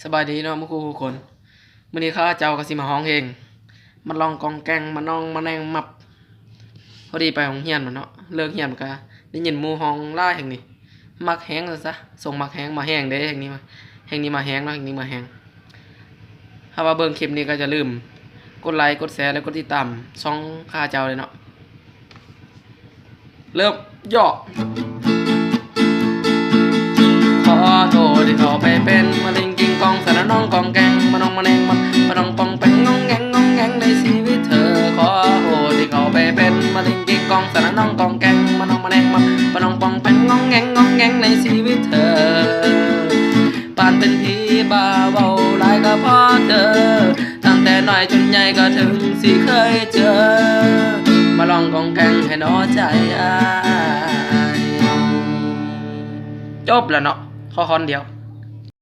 สบายดีเนาะมื้อคู่คนมื้อนี้ข้าเจ้าก็สิมาฮ้องเพลงมันลองกองแกงมาน้องมาแนงมับพอดีไปโรงเรียนมันเนาะเลิกเรียนก็ได้ยินหมู่ฮ้องหลายแห่งนี้มักแฮงซะส่งมักแฮงมาแฮงเด้แห่งนี้มาแห่งนี้มาแฮงเนาะแห่งนี้มาแฮงถ้าว่าเบิ่งคลิปนี้ก็จะลืมกดไลค์กดแชร์และกดติดตามช่องข้าเจ้าเลยเนาะเริ่มย่อขอโทษที่เขาไปเป็นมะเร็งกิงกองสารน้องกองแกงมาน้องมาแนงมาน้องปองแปงงองแงงในชีวิตเธอขอโทษที่เขาไปเป็นมะเร็งกิงกองสารน้องกองแกงมาน้องมาแนงมาน้องปองแปงงองแงในชีวิตเธอปานเป็นผีบ้าเบาหลายก็เพราะเธอตั้งแต่น้อยจนใหญ่ก็ถึงสิเคยเจอมาลองกองแกงให้น้อใจจบแล้วเนาะข้อคอนเดียว